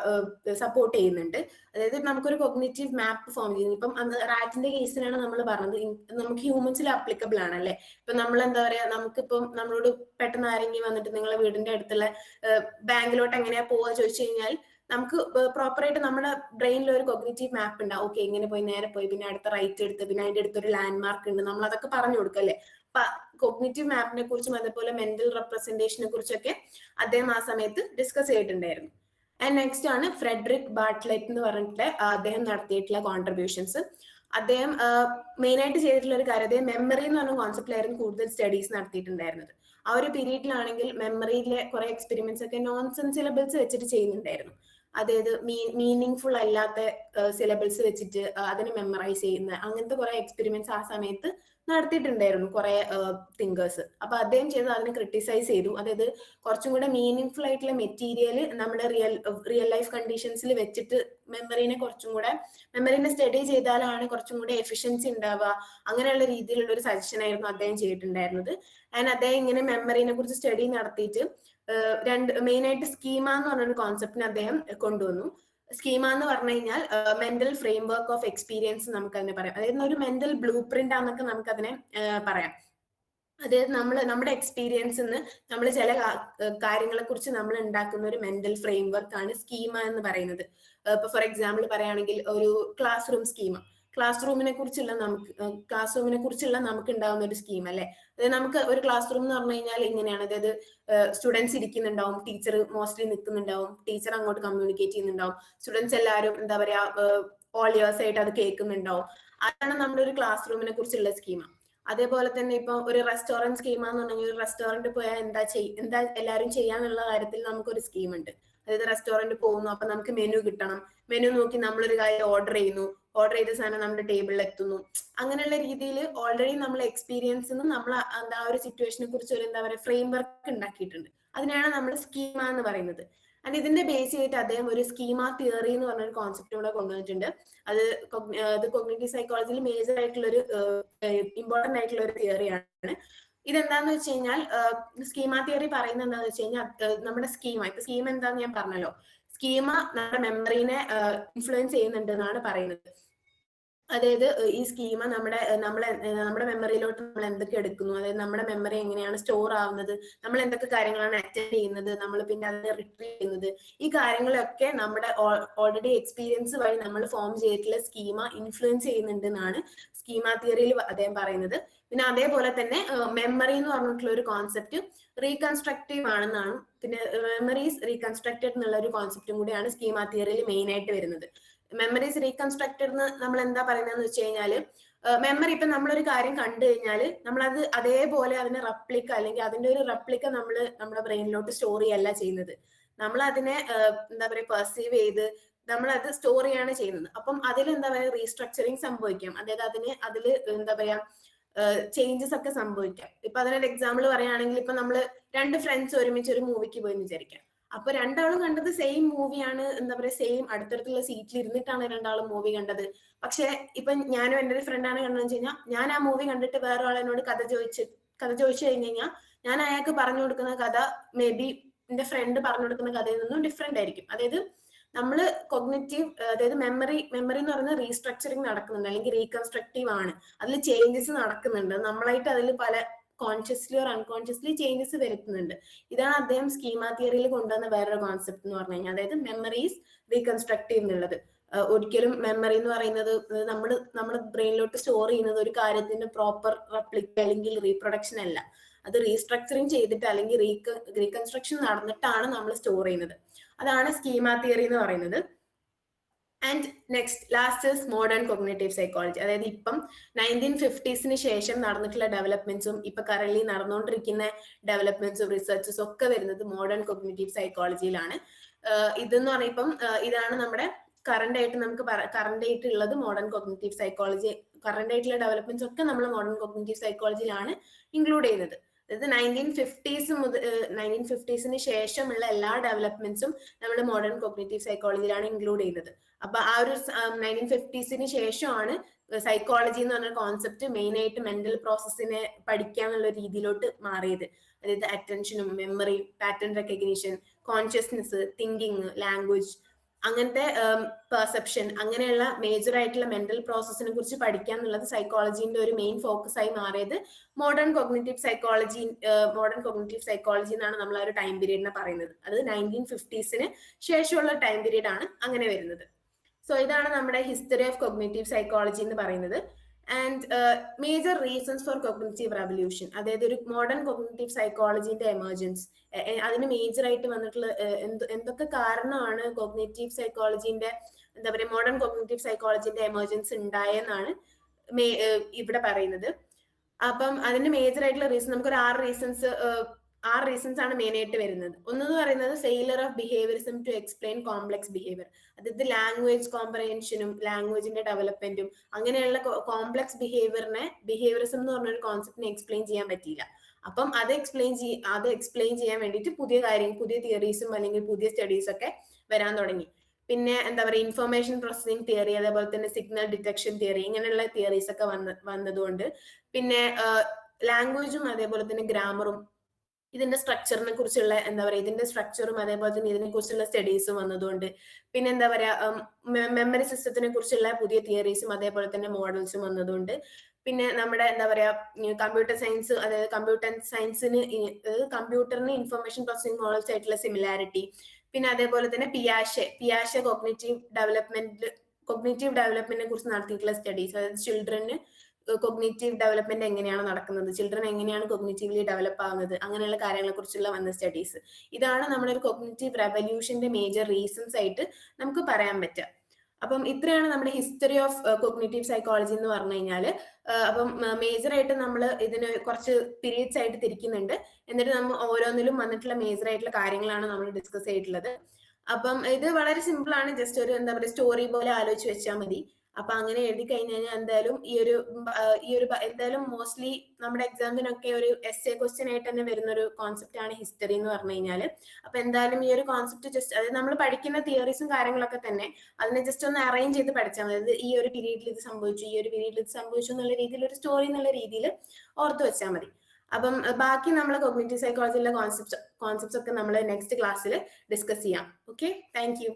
സപ്പോർട്ട് ചെയ്യുന്നുണ്ട്. അതായത് നമുക്കൊരു കോഗ്നിറ്റീവ് മാപ്പ് ഫോം ചെയ്യുന്നു. ഇപ്പം റാറ്റിന്റെ കേസിലാണ് നമ്മൾ പറഞ്ഞത്, നമുക്ക് ഹ്യൂമൻസിൽ അപ്ലിക്കബിൾ ആണ് അല്ലെ. ഇപ്പൊ നമ്മൾ എന്താ പറയാ നമുക്കിപ്പം നമ്മളോട് പെട്ടെന്ന് ആരെങ്കിലും വന്നിട്ട് നിങ്ങളെ വീടിന്റെ അടുത്തുള്ള ബാങ്കിലോട്ട് എങ്ങനെയാ പോവാ ചോദിച്ചു കഴിഞ്ഞാൽ നമുക്ക് പ്രോപ്പറായിട്ട് നമ്മുടെ ബ്രെയിനിൽ ഒരു കോഗ്നിറ്റീവ് മാപ്പ് ഉണ്ടാവും. ഓക്കെ ഇങ്ങനെ പോയി നേരെ പോയി പിന്നെ അടുത്ത റൈറ്റ് എടുത്ത് പിന്നെ അതിന്റെ അടുത്തൊരു ലാൻഡ് മാർക്ക് ഉണ്ട്, നമ്മൾ അതൊക്കെ പറഞ്ഞു കൊടുക്കും അല്ലെ. അപ്പൊ കോഗ്നിറ്റീവ് മാപ്പിനെ കുറിച്ചും അതേപോലെ മെന്റൽ റെപ്രസെന്റേഷനെ കുറിച്ചൊക്കെ അദ്ദേഹം ആ സമയത്ത് ഡിസ്കസ് ചെയ്തിട്ടുണ്ടായിരുന്നു. ആൻഡ് നെക്സ്റ്റ് ആണ് ഫ്രെഡറിക് ബാർട്ട്ലെറ്റ് എന്ന് പറഞ്ഞിട്ട് അദ്ദേഹം നടത്തിയിട്ടുള്ള കോൺട്രിബ്യൂഷൻസ്. അദ്ദേഹം മെയിൻ ആയിട്ട് ചെയ്തിട്ടുള്ള ഒരു കാര്യം, അദ്ദേഹം മെമ്മറി എന്ന് പറഞ്ഞ കോൺസെപ്റ്റിലായിരുന്നു കൂടുതൽ സ്റ്റഡീസ് നടത്തിയിട്ടുണ്ടായിരുന്നത്. ആ ഒരു പീരീഡിലാണെങ്കിൽ മെമ്മറിയിലെ കുറെ എക്സ്പെരിമെന്റ്സ് ഒക്കെ നോൺസെൻസ് സിലബിൾസ് വെച്ചിട്ട് ചെയ്യുന്നുണ്ടായിരുന്നു. അതായത് മീനിങ് ഫുൾ അല്ലാത്ത സിലബിൾസ് വെച്ചിട്ട് അതിനെ മെമ്മറൈസ് ചെയ്യുന്ന അങ്ങനത്തെ കുറെ എക്സ്പെരിമെന്റ്സ് ആ സമയത്ത് നടത്തിയിട്ടുണ്ടായിരുന്നു കുറെ തിങ്കേഴ്സ്. അപ്പൊ അദ്ദേഹം ചെയ്ത് അതിനെ ക്രിട്ടിസൈസ് ചെയ്തു. അതായത് കുറച്ചും കൂടെ മീനിങ് ഫുൾ ആയിട്ടുള്ള മെറ്റീരിയൽ നമ്മുടെ റിയൽ ലൈഫ് കണ്ടീഷൻസിൽ വെച്ചിട്ട് മെമ്മറിനെ സ്റ്റഡി ചെയ്താലാണ് കുറച്ചും കൂടെ എഫിഷ്യൻസി ഉണ്ടാവുക, അങ്ങനെയുള്ള രീതിയിലുള്ള ഒരു സജഷൻ ആയിരുന്നു അദ്ദേഹം ചെയ്തിട്ടുണ്ടായിരുന്നത്. ആൻഡ് അദ്ദേഹം ഇങ്ങനെ മെമ്മറിനെ കുറിച്ച് സ്റ്റഡി നടത്തിയിട്ട് മെയിൻ ആയിട്ട് സ്കീമ എന്ന് പറഞ്ഞൊരു കോൺസെപ്റ്റിനെ അദ്ദേഹം കൊണ്ടുവന്നു. സ്കീമ എന്ന് പറഞ്ഞു കഴിഞ്ഞാൽ mental frame work of experience നമുക്ക് അതിനെ പറയാം. അതായത് ഒരു മെന്റൽ ബ്ലൂ പ്രിന്റ് ആണെന്നൊക്കെ നമുക്ക് അതിനെ പറയാം. അതായത് നമ്മുടെ എക്സ്പീരിയൻസ് നമ്മൾ ചില കാര്യങ്ങളെ കുറിച്ച് നമ്മൾ ഉണ്ടാക്കുന്ന ഒരു മെന്റൽ ഫ്രെയിം വർക്ക് ആണ് സ്കീമ എന്ന് പറയുന്നത്. ഇപ്പൊ ഫോർ എക്സാമ്പിൾ പറയുകയാണെങ്കിൽ ഒരു ക്ലാസ് റൂം സ്കീമ, ക്ലാസ് റൂമിനെ കുറിച്ചുള്ള നമുക്ക് ഉണ്ടാവുന്ന ഒരു സ്കീം അല്ലെ. അതായത് നമുക്ക് ഒരു ക്ലാസ് റൂം എന്ന് പറഞ്ഞു കഴിഞ്ഞാൽ ഇങ്ങനെയാണ്. അതായത് സ്റ്റുഡൻസ് ഇരിക്കുന്നുണ്ടാവും, ടീച്ചർ മോസ്റ്റ്ലി നിൽക്കുന്നുണ്ടാവും, ടീച്ചർ അങ്ങോട്ട് കമ്മ്യൂണിക്കേറ്റ് ചെയ്യുന്നുണ്ടാവും, സ്റ്റുഡൻസ് എല്ലാവരും എന്താ പറയാ ഓൾ ഇയേഴ്സ് ആയിട്ട് അത് കേൾക്കുന്നുണ്ടാവും. അതാണ് നമ്മുടെ ഒരു ക്ലാസ് റൂമിനെ കുറിച്ചുള്ള സ്കീമ. അതേപോലെ തന്നെ ഇപ്പൊ ഒരു റെസ്റ്റോറന്റ് സ്കീമ എന്ന് പറഞ്ഞാൽ ഒരു റെസ്റ്റോറന്റ് പോയാൽ എന്താ എല്ലാവരും ചെയ്യാന്നുള്ള കാര്യത്തിൽ നമുക്കൊരു സ്കീം ഉണ്ട്. അതായത് റെസ്റ്റോറന്റ് പോകുന്നു, അപ്പൊ നമുക്ക് മെനു കിട്ടണം, മെനു നോക്കി നമ്മളൊരു കാര്യം ഓർഡർ ചെയ്യുന്നു, ഓർഡർ ചെയ്ത സാധനം നമ്മുടെ ടേബിളിൽ എത്തുന്നു. അങ്ങനെയുള്ള രീതിയിൽ ഓൾറെഡി നമ്മൾ എക്സ്പീരിയൻസ് നമ്മൾ ആ ഒരു സിറ്റുവേഷനെ കുറിച്ച് ഒരു എന്താ പറയുക ഫ്രെയിം വർക്ക് ഉണ്ടാക്കിയിട്ടുണ്ട്. അതിനാണ് നമ്മൾ സ്കീമ എന്ന് പറയുന്നത്. ആൻഡ് ഇതിന്റെ ബേസ് ചെയ്തിട്ട് അദ്ദേഹം ഒരു സ്കീമ തിയറി എന്ന് പറഞ്ഞൊരു കോൺസെപ്റ്റ് കൂടെ കൊണ്ടുവന്നിട്ടുണ്ട്. അത് കോഗ്നിറ്റീവ് സൈക്കോളജിയിൽ മേജർ ആയിട്ടുള്ള ഒരു ഇമ്പോർട്ടന്റ് ആയിട്ടുള്ള ഒരു തിയറിയാണ്. ഇതെന്താന്ന് വെച്ച് കഴിഞ്ഞാൽ സ്കീമ തിയറി പറയുന്നത് എന്താന്ന് വെച്ച് കഴിഞ്ഞാൽ നമ്മുടെ സ്കീമ എന്താന്ന് ഞാൻ പറഞ്ഞല്ലോ, സ്കീമ നമ്മുടെ മെമ്മറിനെ ഇൻഫ്ലുവൻസ് ചെയ്യുന്നുണ്ട് എന്നാണ് പറയുന്നത്. അതായത് ഈ സ്കീമ നമ്മുടെ മെമ്മറിയിലോട്ട് നമ്മൾ എന്തൊക്കെ എടുക്കുന്നു, അതായത് നമ്മുടെ മെമ്മറി എങ്ങനെയാണ് സ്റ്റോർ ആവുന്നത്, നമ്മൾ എന്തൊക്കെ കാര്യങ്ങളാണ് അറ്റൻഡ് ചെയ്യുന്നത്, നമ്മൾ പിന്നെ അതിനെ റിട്രീവ് ചെയ്യുന്നത്, ഈ കാര്യങ്ങളൊക്കെ നമ്മുടെ ഓൾറെഡി എക്സ്പീരിയൻസ് വഴി നമ്മൾ ഫോം ചെയ്തിട്ടുള്ള സ്കീമ ഇൻഫ്ലുവൻസ് ചെയ്യുന്നുണ്ട് എന്നാണ് സ്കീമ തിയറിയിൽ അദ്ദേഹം പറയുന്നത്. പിന്നെ അതേപോലെ തന്നെ മെമ്മറി എന്ന് പറഞ്ഞിട്ടുള്ള ഒരു കോൺസെപ്റ്റ് റീകൺസ്ട്രക്റ്റീവ് ആണെന്നാണ്. പിന്നെ മെമ്മറീസ് റീകൺസ്ട്രക്റ്റഡ് എന്നുള്ള ഒരു കോൺസെപ്റ്റും കൂടിയാണ് സ്കീമ തിയറിയിൽ മെയിൻ ആയിട്ട് വരുന്നത്. മെമ്മറീസ് റീകൺസ്ട്രക്റ്റഡ് എന്ന് നമ്മൾ എന്താ പറയുന്നതെന്ന് വെച്ച് കഴിഞ്ഞാൽ, മെമ്മറി ഇപ്പൊ നമ്മളൊരു കാര്യം കണ്ടു കഴിഞ്ഞാൽ നമ്മളത് അതേപോലെ അതിനെ റെപ്ലിക്ക അല്ലെങ്കിൽ അതിന്റെ ഒരു റെപ്ലിക്ക നമ്മുടെ ബ്രെയിനിലോട്ട് സ്റ്റോർ ചെയ്യല്ല ചെയ്യുന്നത്. നമ്മൾ അതിനെ എന്താ പറയുക പെർസീവ് ചെയ്ത് നമ്മൾ അത് സ്റ്റോർ ചെയ്യാണ് ചെയ്യുന്നത്. അപ്പം അതിൽ എന്താ പറയുക റീസ്ട്രക്ചറിങ് സംഭവിക്കാം. അതായത് അതിൽ എന്താ പറയാ ചേഞ്ചസ് ഒക്കെ സംഭവിക്കാം. ഇപ്പൊ അതിനൊരു എക്സാമ്പിൾ പറയുകയാണെങ്കിൽ, ഇപ്പൊ നമ്മള് രണ്ട് ഫ്രണ്ട്സ് ഒരുമിച്ച് ഒരു മൂവിക്ക് പോയി വിചാരിക്കാം. അപ്പൊ രണ്ടാളും കണ്ടത് സെയിം മൂവിയാണ്, എന്താ പറയാ സെയിം അടുത്തടുത്തുള്ള സീറ്റിൽ ഇരുന്നിട്ടാണ് രണ്ടാളും മൂവി കണ്ടത്. പക്ഷെ ഇപ്പൊ ഞാനും എൻ്റെ ഒരു ഫ്രണ്ടാണ് കണ്ടതെന്ന് വെച്ച് കഴിഞ്ഞാൽ, ഞാൻ ആ മൂവി കണ്ടിട്ട് വേറെ ആളെന്നോട് കഥ ചോദിച്ചു കഴിഞ്ഞ് കഴിഞ്ഞാൽ ഞാൻ അയാൾക്ക് പറഞ്ഞു കൊടുക്കുന്ന കഥ മേ ബി എന്റെ ഫ്രണ്ട് പറഞ്ഞു കൊടുക്കുന്ന കഥയിൽ നിന്നും ഡിഫറെന്റ് ആയിരിക്കും. അതായത് നമ്മള് കൊഗ്നിറ്റീവ്, അതായത് മെമ്മറി എന്ന് പറയുന്നത് റീസ്ട്രക്ചറിങ് നടക്കുന്നുണ്ട് അല്ലെങ്കിൽ റീകൺസ്ട്രക്റ്റീവ് ആണ്. അതിൽ ചേഞ്ചസ് നടക്കുന്നുണ്ട്, നമ്മളായിട്ട് അതിൽ പല കോൺഷ്യസ്ലി ഓർ അൺകോൺഷ്യസ്ലി ചേഞ്ചസ് വരുത്തുന്നുണ്ട്. ഇതാണ് അദ്ദേഹം സ്കീമ തിയറിയിൽ കൊണ്ടുവന്ന വേറൊരു കോൺസെപ്റ്റ് എന്ന് പറഞ്ഞു കഴിഞ്ഞാൽ, അതായത് മെമ്മറീസ് റീകൺസ്ട്രക്റ്റീവ് എന്നുള്ളത്. ഒരിക്കലും മെമ്മറി എന്ന് പറയുന്നത് നമ്മുടെ ബ്രെയിനിലോട്ട് സ്റ്റോർ ചെയ്യുന്നത് ഒരു കാര്യത്തിന്റെ പ്രോപ്പർ റെപ്ലിക്ക അല്ലെങ്കിൽ റീപ്രൊഡക്ഷൻ അല്ല. അത് റീസ്ട്രക്ചറിങ് ചെയ്തിട്ട് അല്ലെങ്കിൽ റീകൺസ്ട്രക്ഷൻ നടന്നിട്ടാണ് നമ്മൾ സ്റ്റോർ ചെയ്യുന്നത്. അതാണ് സ്കീമ തിയറി എന്ന് പറയുന്നത്. And next last modern cognitive psychology. അതായത് ഇപ്പം 1950s ശേഷം നടന്നിട്ടുള്ള ഡെവലപ്മെന്റ്സും ഇപ്പൊ കറന്റ് നടന്നുകൊണ്ടിരിക്കുന്ന ഡെവലപ്മെന്റ്സും റിസർച്ചസും ഒക്കെ വരുന്നത് മോഡേൺ കോഗ്നിറ്റീവ് സൈക്കോളജിയിലാണ്. ഇതെന്ന് പറയുമ്പം ഇതാണ് നമ്മുടെ കറന്റ് ആയിട്ടുള്ളത് മോഡേൺ കോഗ്നിറ്റീവ് സൈക്കോളജി. കറന്റ് ആയിട്ടുള്ള ഡെവലപ്മെന്റ്സ് ഒക്കെ നമ്മൾ മോഡേൺ കോഗ്നിറ്റീവ് സൈക്കോളജിയിലാണ് ഇൻക്ലൂഡ് ചെയ്യുന്നത്. അതായത് 1950s ശേഷമുള്ള എല്ലാ ഡെവലപ്മെന്റ്സും നമ്മൾ മോഡേൺ കോഗ്നിറ്റീവ് സൈക്കോളജിയിലാണ് ഇൻക്ലൂഡ് ചെയ്യുന്നത്. അപ്പൊ ആ ഒരു 1950s ശേഷമാണ് സൈക്കോളജി എന്ന് പറഞ്ഞ കോൺസെപ്റ്റ് മെയിൻ ആയിട്ട് മെന്റൽ പ്രോസസ്സിനെ പഠിക്കാന്നുള്ള രീതിയിലോട്ട് മാറിയത്. അതായത് അറ്റൻഷനും memory, pattern recognition, consciousness, thinking, language, അങ്ങനത്തെ പെർസെപ്ഷൻ, അങ്ങനെയുള്ള മേജർ ആയിട്ടുള്ള മെന്റൽ പ്രോസസ്സിനെ കുറിച്ച് പഠിക്കുക എന്നുള്ളത് സൈക്കോളജിന്റെ ഒരു മെയിൻ ഫോക്കസ് ആയി മാറിയത് മോഡേൺ കോഗ്നിറ്റീവ് സൈക്കോളജി എന്നാണ് നമ്മൾ ആ ഒരു ടൈം പീരീഡിനെ പറയുന്നത്. അത് 1950s ശേഷമുള്ള ടൈം പീരീഡ് ആണ് അങ്ങനെ വരുന്നത്. സോ ഇതാണ് നമ്മുടെ ഹിസ്റ്ററി ഓഫ് കോഗ്നിറ്റീവ് സൈക്കോളജി എന്ന് പറയുന്നത്. And major reasons for cognitive revolution, അതായത് ഒരു മോഡേൺ കോഗ്നിറ്റീവ് സൈക്കോളജിന്റെ എമർജൻസ്, അതിന് മേജർ ആയിട്ട് വന്നിട്ടുള്ള എന്തൊക്കെ കാരണമാണ് കോഗ്നിറ്റീവ് സൈക്കോളജിന്റെ, എന്താ പറയുക, മോഡേൺ കോഗ്നിറ്റീവ് സൈക്കോളജിന്റെ എമർജൻസ് ഉണ്ടായെന്നാണ് ഇവിടെ പറയുന്നത്. അപ്പം അതിന്റെ മേജർ ആയിട്ടുള്ള റീസൺ നമുക്കൊരു 6 റീസൺസ് ആണ് മെയിൻ ആയിട്ട് വരുന്നത്. ഒന്നെന്ന് പറയുന്നത് failure of behaviourism to explain complex behaviour, അതായത് ലാംഗ്വേജ് കോംപ്രഹെൻഷനും ലാംഗ്വേജിന്റെ ഡെവലപ്മെന്റും അങ്ങനെയുള്ള കോംപ്ലക്സ് ബിഹേവിയറിസം എന്ന് പറഞ്ഞൊരു കോൺസെപ്റ്റിനെ എക്സ്പ്ലെയിൻ ചെയ്യാൻ പറ്റിയില്ല. അപ്പം അത് എക്സ്പ്ലെയിൻ ചെയ്യാൻ വേണ്ടിയിട്ട് പുതിയ തിയറീസും അല്ലെങ്കിൽ പുതിയ സ്റ്റഡീസ് ഒക്കെ വരാൻ തുടങ്ങി. പിന്നെ എന്താ പറയുക, ഇൻഫർമേഷൻ പ്രോസസിങ് തിയറി, അതേപോലെ തന്നെ സിഗ്നൽ ഡിറ്റക്ഷൻ തിയറി, ഇങ്ങനെയുള്ള തിയറീസ് ഒക്കെ വന്നതുകൊണ്ട്, പിന്നെ ലാംഗ്വേജും അതേപോലെ തന്നെ ഗ്രാമറും ഇതിന്റെ സ്ട്രക്ചറിനെ കുറിച്ചുള്ള, എന്താ പറയുക, ഇതിന്റെ സ്ട്രക്ചറും അതേപോലെ തന്നെ ഇതിനെ കുറിച്ചുള്ള സ്റ്റഡീസും വന്നതുകൊണ്ട്, പിന്നെ എന്താ പറയുക, മെമ്മറി സിസ്റ്റത്തിനെ കുറിച്ചുള്ള പുതിയ തിയറീസും അതേപോലെ തന്നെ മോഡൽസും വന്നതുകൊണ്ട്, പിന്നെ നമ്മുടെ എന്താ പറയാ കമ്പ്യൂട്ടർ സയൻസ്, അതായത് കമ്പ്യൂട്ടറിന് ഇൻഫർമേഷൻ പ്രോസസിംഗ് മോഡൽസ് ആയിട്ടുള്ള സിമിലാരിറ്റി, പിന്നെ അതേപോലെ തന്നെ പിയാഷെ കോഗ്നിറ്റീവ് ഡെവലപ്മെന്റിനെ കുറിച്ച് നടത്തിയിട്ടുള്ള സ്റ്റഡീസ്, അതായത് ചിൽഡ്രന് കൊഗ്നിറ്റീവ് ഡെവലപ്മെന്റ് എങ്ങനെയാണ് നടക്കുന്നത്, ചിൽഡ്രൻ എങ്ങനെയാണ് കൊഗ്നിറ്റീവ്ലി ഡെവലപ്പ് ആവുന്നത്, അങ്ങനെയുള്ള കാര്യങ്ങളെ കുറിച്ചുള്ള വന്ന സ്റ്റഡീസ്. ഇതാണ് നമ്മുടെ ഒരു കൊഗ്നിറ്റീവ് റെവല്യൂഷന്റെ മേജർ റീസൺസ് ആയിട്ട് നമുക്ക് പറയാൻ പറ്റുക. അപ്പം ഇത്രയാണ് നമ്മുടെ ഹിസ്റ്ററി ഓഫ് കൊഗ്നിറ്റീവ് സൈക്കോളജി എന്ന് പറഞ്ഞു കഴിഞ്ഞാല്. അപ്പം മേജർ ആയിട്ട് നമ്മൾ ഇതിന് കുറച്ച് പീരീഡ്സ് ആയിട്ട് തിരിക്കുന്നുണ്ട്. എന്നിട്ട് നമ്മൾ ഓരോന്നിലും വന്നിട്ടുള്ള മേജർ ആയിട്ടുള്ള കാര്യങ്ങളാണ് നമ്മൾ ഡിസ്കസ് ചെയ്തിട്ടുള്ളത്. അപ്പം ഇത് വളരെ സിമ്പിൾ ആണ്, ജസ്റ്റ് ഒരു എന്താ പറയുക സ്റ്റോറി പോലെ ആലോചിച്ച് വെച്ചാൽ മതി. അപ്പൊ അങ്ങനെ എഴുതി കഴിഞ്ഞ് കഴിഞ്ഞാൽ എന്തായാലും എന്തായാലും മോസ്റ്റ്ലി നമ്മുടെ എക്സാമിനൊക്കെ ഒരു എസ്സേ ക്വസ്റ്റ്യൻ ആയിട്ട് തന്നെ വരുന്ന ഒരു കോൺസെപ്റ്റ് ആണ് ഹിസ്റ്ററി എന്ന് പറഞ്ഞു കഴിഞ്ഞാൽ. അപ്പൊ എന്തായാലും ഈ ഒരു കോൺസെപ്റ്റ് ജസ്റ്റ്, അതായത് നമ്മൾ പഠിക്കുന്ന തിയറീസും കാര്യങ്ങളൊക്കെ തന്നെ അതിനെ ജസ്റ്റ് ഒന്ന് അറേഞ്ച് ചെയ്ത് പഠിച്ചാൽ മതി. അതായത് ഈ ഒരു പീരീഡിൽ ഇത് സംഭവിച്ചു, ഈ ഒരു പീരീഡിൽ ഇത് സംഭവിച്ചു എന്നുള്ള രീതിയിൽ, ഒരു സ്റ്റോറി എന്നുള്ള രീതിയിൽ ഓർത്ത് വെച്ചാൽ മതി. അപ്പം ബാക്കി നമ്മൾ കോഗ്നിറ്റീവ് സൈക്കോളജിയിലെ കോൺസെപ്റ്റ്സ് ഒക്കെ നമ്മൾ നെക്സ്റ്റ് ക്ലാസ്സിൽ ഡിസ്കസ് ചെയ്യാം. Okay, thank you.